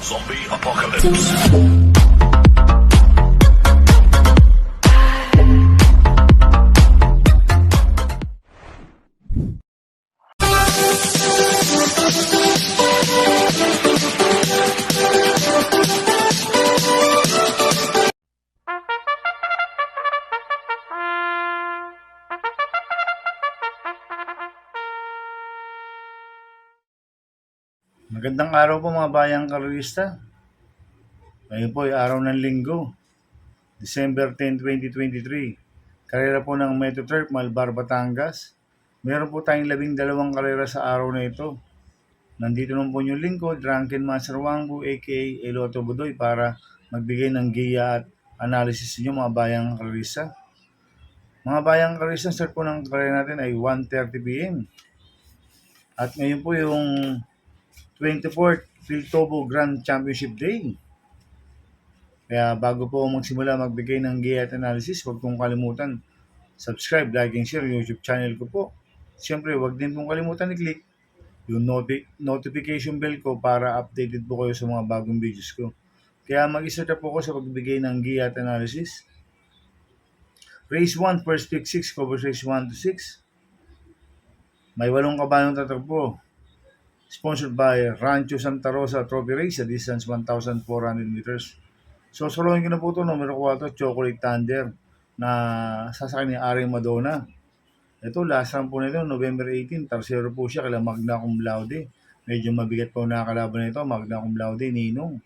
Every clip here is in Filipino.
Zombie Apocalypse. Magandang araw po mga bayang karista. Ngayon po ay araw ng linggo, December 10, 2023. Karera po ng Metro Turf, Malbar, Batangas. Meron po tayong 12 karera sa araw na ito. Nandito naman po yung lingkod, Drunken Master Wangbu aka Eloto Budoy para magbigay ng giya at analysis niyo mga bayang karista. Mga bayang karista, start po ng karera natin ay 1:30 p.m. At ngayon po yung 24th Philtobo Grand Championship Day. Kaya bago po magsimula magbigay ng giya at analysis, huwag pong kalimutan subscribe, like, and share yung YouTube channel ko po. Siyempre, huwag din pong kalimutan i-click yung notification bell ko para updated po kayo sa mga bagong videos ko. Kaya mag-start po ko sa pagbigay ng giya at analysis. Race 1, first pick 6, covers race 1 to 6. May 8 kabayong tatakbo. Sponsored by Rancho Santa Rosa Trophy Race sa distance 1,400 meters. So, solohin ko na po ito, numero 4, Chocolate Thunder, na sasakay ni Ari Madonna. Ito, last round po nito, November 18, tarsero po siya kala Magna Cum Laude. Medyo mabigat po nakakalaban nito, Magna Cum Laude, Ninong.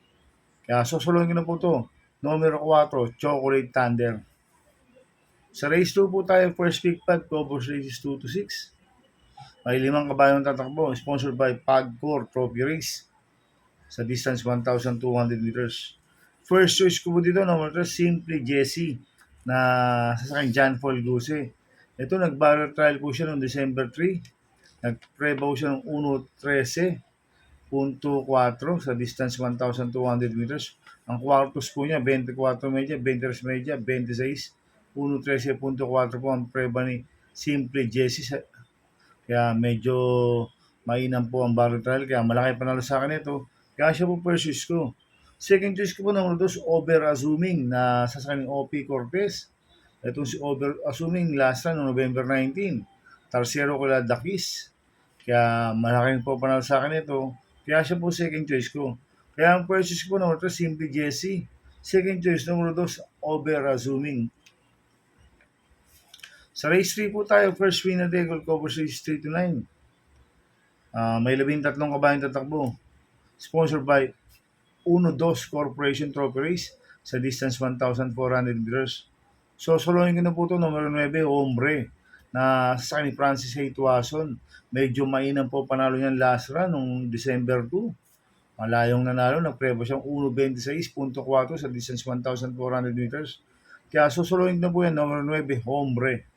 Kaya solohin ko na po ito, numero 4, Chocolate Thunder. Sa race 2 po tayo, first pick 5, covers races 2 to 6. May 5 kabayong tatakbo, sponsored by Pagcor Trophy Race sa distance 1,200 meters. First choice ko po dito, number 3, Simply Jesse, na sasakyan John Paul Guse. Ito, nag-barrel trial po siya noong December 3. Nag-prebaw siya ng 1.13.4 sa distance 1,200 meters. Ang quartos po niya, 24 media, 23 media, 26, 1.13.4 po ang preba ni Simply Jesse. Kaya medyo mainam po ang barrel trial, kaya malaki panalo sa akin ito. Kaya siya po first choice ko. Second choice ko po number 2, Over Assuming, na sasakyan ng OP Cortez. Itong si Over Assuming last run no November 19. Tarsero ko la Dakis. Kaya malaking po panalo sa akin ito. Kaya siya po second choice ko. Kaya ang first choice ko number 3, Simply Jesse. Second choice number 2, Over Assuming. Sa race 3 po tayo, first winner day, goal covers race 3 to 9. May 13 kabayong tatakbo. Sponsored by 1-2 Corporation Trophy Race sa distance 1,400 meters. So, solohin ko na po ito, numero 9, Hombre, na sa ni Francis Haytuason. Medyo mainam po panalo niyan last run noong December 2. Malayong nanalo, nagprebo siyang 1.26.4 sa distance 1,400 meters. Kaya susuluhin na po yan, numero 9, Hombre.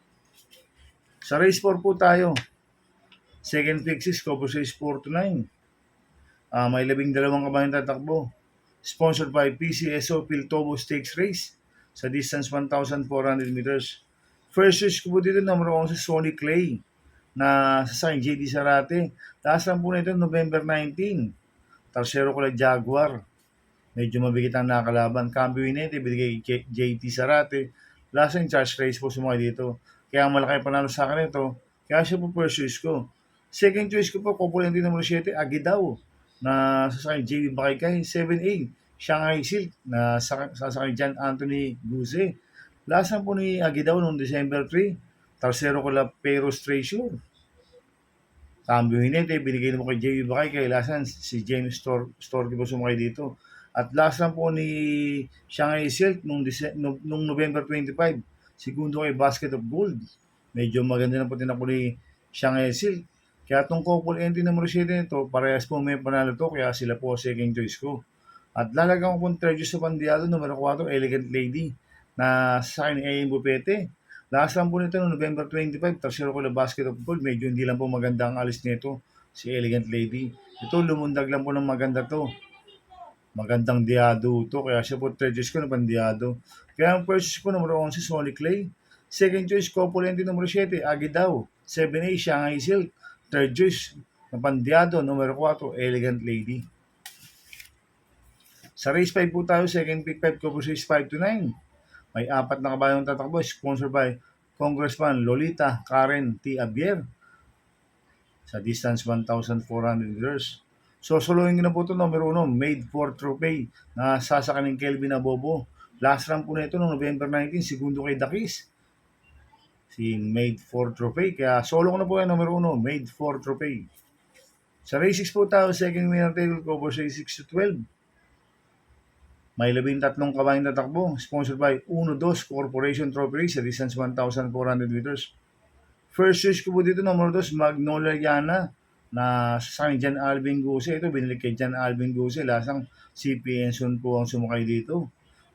Sa race 4 po tayo. Second pick 6, covers race 4 to 9. May 12 kabayong tatakbo. Sponsored by PCSO Philtobo Stakes Race sa distance 1,400 meters. First choice ko po dito, number 11, Sonny Clay, na sasakyan JD Sarate. Last lang po na ito, November 19. Tarsero ko lang Jaguar. Medyo mabigat ang nakalaban. Cambio Inete, binigay JT Sarate. Last in charge race po sumakay dito. Kaya malaki panalo sa akin ito. Kaya siya po first choice ko. Second choice ko po, Copulente number 7, Agidaw, na sasakay JB Bakaykay. 7A, Shanghai Silk, na sasakay John Anthony Guse. Last na po ni Agidaw noong December 3. Tarsero ko lang Peros Treasure. Cambio Hinete, binigay mo kay JB Bakaykay. Last na si James Storky po sumakay dito. At last lang po ni Shanghai Silk noong November 25. Segundo kay Basket of Gold. Medyo maganda na po tinako ni Shanghai Silk. Kaya itong couple entry number 7 nito, parehas po may panalo to, kaya sila po second choice ko. At lalagyan ko pong third choice sa pandiado, numero 4, Elegant Lady, na sa akin ni A.M. Bupete. Last lang po nito noong November 25, tarsero ko na Basket of Gold. Medyo hindi lang po maganda ang alis nito, si Elegant Lady. Ito, lumundag lang po ng maganda to. Magandang diado to, kaya siya po third choice ko na pandiado. Kaya ang first choice ko, numero 11, Sonny Clay. Second choice, Copulente numero 7, Agidaw. 7A, Shanghai Silk. Third choice, na pandiado, numero 4, Elegant Lady. Sa race 5 po tayo, second pick 5 ko po 5 to 9. May 4 na kabayong tatakbo, sponsored by Congressman Lolita Karen T. Abier sa distance 1,400 meters. So, solohin ko na po ito, numero 1, made for trophy na sasakanin Kelvin Abobo. Last run po na ito noong November 19, segundo kay Dakis. Si made for trophy, kaya solo ko na po yan, numero 1, made for trophy. Sa race 6 po tayo, second winner table ko po 6 to 12. May 13 kabayong tatakbo, sponsored by 1-2 Corporation Trophy Race sa distance 1,400 meters. First choice ko po dito, number 2, Magnolia Yana na sa Jan Alvin Guse. Ito, binili kay Jan Alvin Guse. Lasang CP Enson po ang sumakay dito.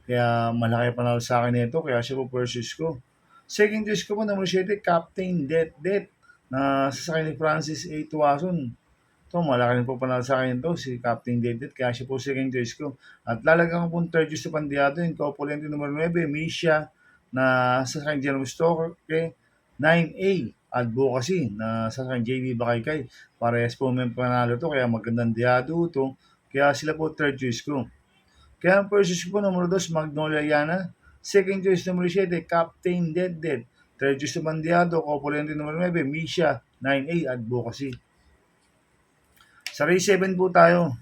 Kaya malaki panalo sa akin ito. Kaya siya po first choice ko. Second choice ko po, number 7, Captain Det na sasakay ni Francis A. Tuason. Ito, malaki rin po panalo sa akin ito, si Captain Det. Kaya siya po second choice ko. At lalagyan ko po third choice sa Pandiado, yung Copulente number 9, Misha na sasakay ni General Stoker kay 9A Advocacy na sa JB Bakaykay. Parehas po may panalo to, kaya magandang diado to. Kaya sila po third choice ko. Kaya ang first choice ko po, numero 2, Magnolia Yana. Second choice, numero 7, Captain Det. Third choice sa Bandiado, Copulente numero 9, Misha 9A Advocacy. Sa race 7 po tayo.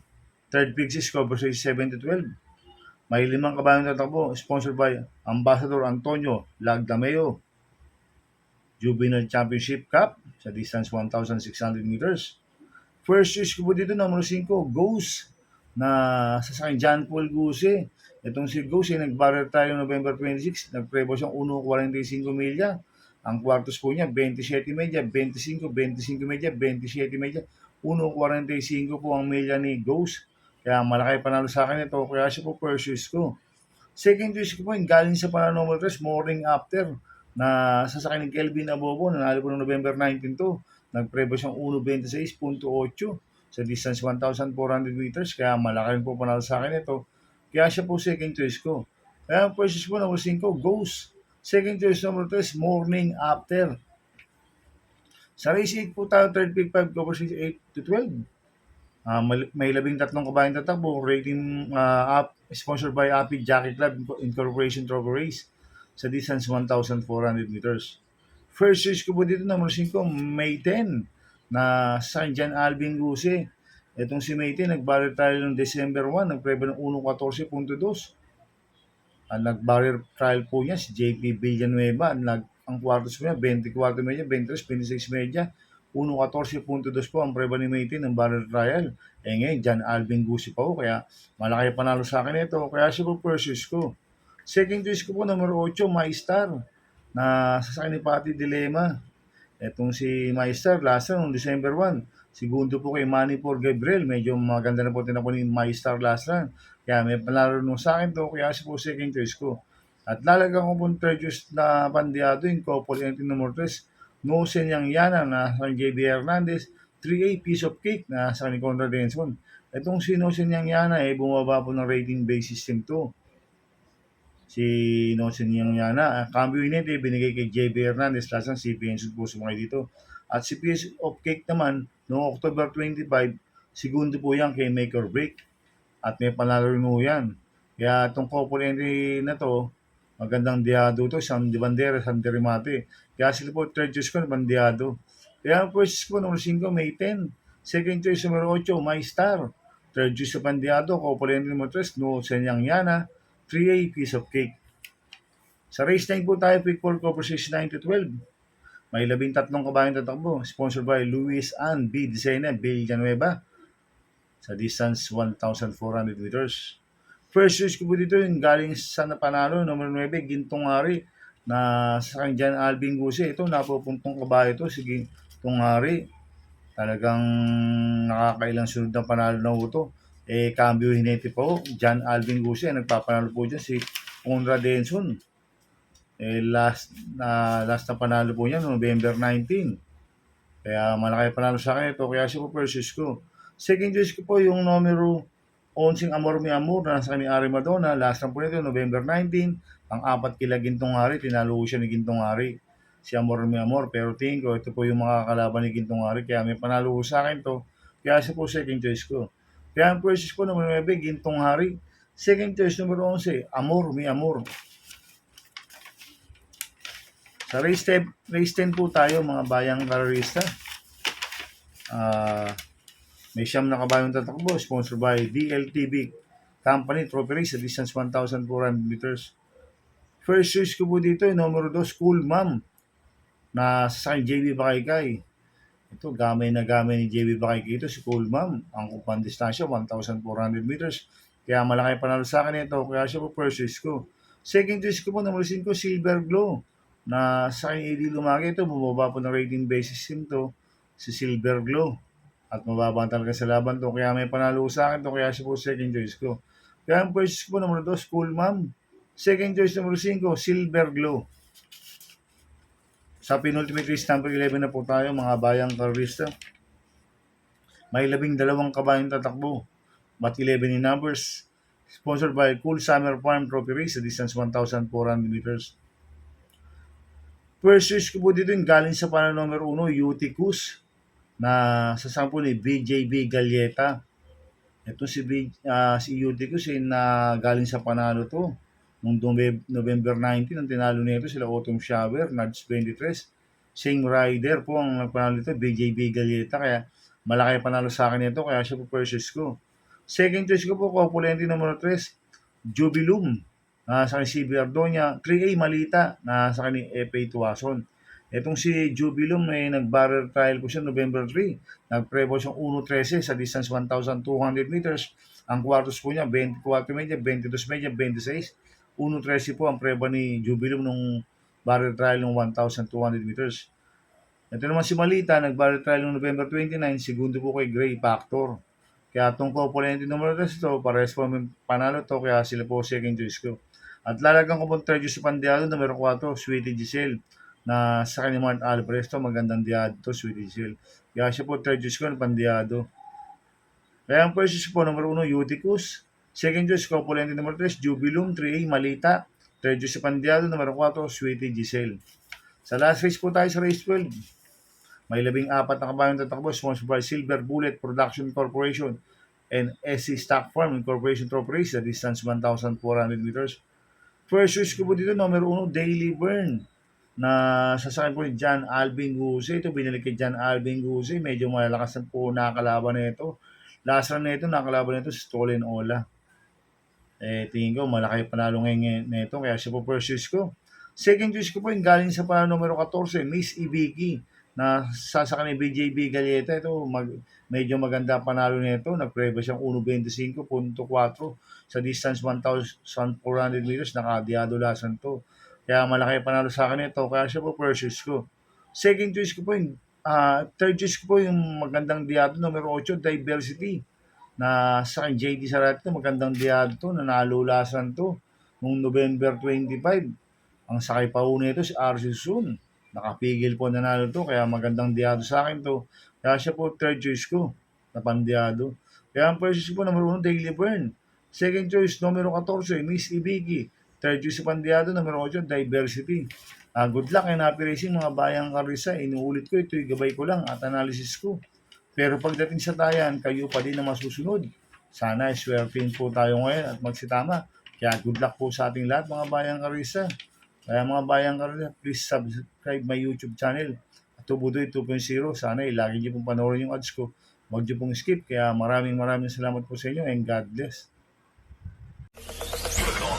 Third pick is cover sa 7 to 12. May 5 kabayong tatakbo, sponsored by Ambassador Antonio Lagdameo. Juvenile Championship Cup sa distance 1,600 meters. First choice ko po dito, number 5, Ghost na sasakyan John Paul Guse. Itong si Ghost ay nag-barrel tayo November 26, nagprebo siyang 1.45 milya. Ang kwartos po niya, 27 medya, 25 medya, 27 medya, 1.45 po ang milya ni Ghost. Kaya malaki panalo sa akin ito, kaya siya po first choice ko. Second choice ko po, galing sa panalo number 3, Morning After na sasakay ni Kelvin Abobo, nanalo po noong November 19 to. Nagprebo siyang 1.26.8 sa distance 1,400 meters. Kaya malaki rin po panalo sa akin ito. Kaya siya po second choice ko. Kaya first choice po, number 5, Ghost. Second choice, number 3, Morning After. Sa race 8 po tayo, third pick 5, cover 8 to 12. May 13 kabayong tatakbo, rating sponsored by Apid Jockey Club Incorporation Trophy Race sa distance 1,400 meters. First choice ko po dito, number 5, May 10 na San Jan Alvin Guse. Itong si May 10, nag-barrier trial noong December 1, nagprebo ng 1.14.2. Ang nag-barrier trial po niya, si JP Villanueva. Ang kwartos po niya, 24 medya, 23, 26 medya, 1.14.2 po ang preba ni May 10 ng barrier trial. Ngayon, Jan Alvin Guse pa po, kaya malaki panalo sa akin ito. Kaya siya po first choice ko. Second choice ko po, number 8, MyStar na sasakyan ni Pati Dilema. Itong si MyStar, last run, December 1. Segundo po kay Manny por Gabriel. Medyo maganda na po tinako ni MyStar last run. Kaya may panalo nung sa akin to, kaya siya po second choice ko. At lalagyan ko po third choice na Pandiado, yung couple entry number 3, Nosen Yang Yana na sa JB Hernandez, 3A Piece of Cake na sa ni Conrad Denson. Itong si Nosen Yang Yana bumaba po ng rating base system to. Si Nosen Yang Yana, cambio unit binigay kay JB Hernandez, lasang si PNC po sumakay dito. At si Piece of Cake naman, noong October 25, segundo po yan kay Make or Break. At may panalo rin mo yan. Kaya itong couple entry na to, magandang diado to, San de Bandera, San de Remate. Kaya sila po third choice ko na bandiado. Kaya first ko number 5, May 10. Second choice number 8, MyStar. Third choice sa bandiado, couple entry number 3, no Senyang Yana, 3A Piece of Cake. Sa race 9 po tayo, pick 4 cover 9 to 12. May 13 kabayong tatakbo, sponsored by Luis Ann B. Dicena, Villanueva sa distance 1,400 meters. First choice ko po dito yung galing sa napanalo, number 9, Gintong Hari na sa Jan Alvin Guse. Ito, napupuntong kabayo ito, si Gintong Hari. Talagang nakakailang sunod na panalo na ito. Cambio hinete po, Jan Alvin Guse. Nagpapanalo po dyan si Conrad Denson. Last na panalo po niya, November 19. Kaya malaki panalo sa akin ito, kaya siya po first choice ko. Second choice ko po yung numero 11, Amor Mi Amor na nasa kani Ari Madonna. Last na po nito, November 19. Ang 4 kila Gintong Hari, tinalo siya ni Gintong Hari, si Amor Mi Amor. Pero tingin ko, ito po yung mga kalaban ni Gintong Hari, kaya may panalo sa akin to. Kaya siya po second choice ko. Kaya ang first choice ko, number 9, Gintong Hari. Second choice, numero 11, Amor, Mi Amor. Sa race 10 po tayo, mga bayang karerista. May siyam na kabayong tatakbo, sponsored by DLTV Company Trophy Race sa distance 1,400 meters. First choice ko po dito, numero 2, Cool Mom, na sa JB Bakaykay. Ito, gamay na gamay ni JB Bakaykay ito, si Cool Mom. Ang upang distansya, 1,400 meters. Kaya malaki panalo sa akin ito, kaya siya po first choice ko. Second choice ko po, numero 5, Silver Glow, na sa akin AD Lumaki ito, bumaba po ng rating basis ito, si Silver Glow. At mababa talaga sa laban to. Kaya may panalo sa akin to. Kaya siya po second choice ko. Kaya ang first choice ko, numero 2, Cool Mom. Second choice, numero 5, Silver Glow. Sa penultimate race, number 11 na po tayo, mga bayang karerista. May 12 kabayang tatakbo. But 11 in numbers. Sponsored by Cool Summer Farm Trophy Race sa distance 1,400 meters. First choice ko po dito yung galing sa panalo numero 1, Uticus, na sa sample ni BJB Galieta. Ito si Uticus na galing sa panalo to noong November 19, ang tinalo nito sila Autumn Shower, Nudge 23. Same rider po ang nagpanalo nito, BJB Galieta, kaya malaki panalo sa akin ito, kaya siya po first choice ko. Second choice ko po, Copulente numero 3, Jubilum, sa si Ardonia, 3A Malita, sa ni FA Tuason. Itong si Jubilum ay nag-barrel trial po siya November 3. Nag-prevo siyang 1.13 sa distance 1,200 meters. Ang quartos po niya, 24 media, 22 media, 26. 1.13 po ang preba ni Jubilum nung barrel trial ng 1,200 meters. Ito naman si Malita, nag-barrel trial ng November 29, segundo po kay Gray Factor. Kaya itong Copulente numero 3 ito, parehas po panalo to, kaya sila po second choice ko. At lalagyan ko po third choice sa Pandeado, numero 4, Sweetie Giselle, na sa kanya Mart Alvarez to, magandang diado to, Sweetie Giselle. Kaya siya po third choice ko ng Pandeado. Kaya ang first choice po, numero 1, Uticus. Second choice, Copulente numero 3, Jubilum, 3A, Malita. Third choice sa Pandeado, numero 4, Sweetie Giselle. Sa last race po tayo sa race 12. May 14 na kabayang tatakbo, sponsored by Silver Bullet Production Corporation and SC Stock Farm Incorporation Trophy Race sa distance 1,400 meters. First choice ko po dito, numero 1, Daily Burn, na sasakyan po ni John Alvin Guse. Ito, binalik kay John Alvin Guse. Medyo malalakas na po nakakalaban na ito. Last run na ito, nakakalaban na ito si Stolen Ola. Tingin ko, malaki panalo ngayon na ito. Kaya siya po first choice ko. Second choice ko po yung galing sa panalo numero 14, Miss Ibiki, na sasakyan ni BJB Galieta. Ito, medyo maganda panalo nito. Nag-preva siyang 1.25.4 sa distance 1,400 meters. Nakadiado lasan to. Kaya malaki panalo sa akin ito. Kaya siya po first choice ko. Second choice ko po yung third choice ko po yung magandang diado numero 8, Diversity, na sa akin JD Sarat to, magandang diado to, nanalo lasan to noong November 25. Ang sakay pa una ito si RC Sun. Nakapigil po nanalo to, kaya magandang diado sa akin to. Kaya siya po third choice ko na pandiado. Kaya ang first choice po numero 1, Daily Burn. Second choice numero 14, Miss Ibiki. Third choice sa pandiado numero 8, Diversity. Good luck and happy racing, mga bayang karisa. Inuulit ko, ito'y gabay ko lang at analysis ko. Pero pagdating sa tayan, kayo pa din na masusunod. Sana swertein po tayo ngayon at magsitama. Kaya good luck po sa ating lahat, mga bayang karisa. Kaya mga bayang karisa, please subscribe my YouTube channel. Tubudoy 2.0. Sana lagi niyo pong panoorin yung ads ko. Huwag niyo pong skip. Kaya maraming salamat po sa inyo and God bless.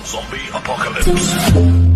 Zombie Apocalypse.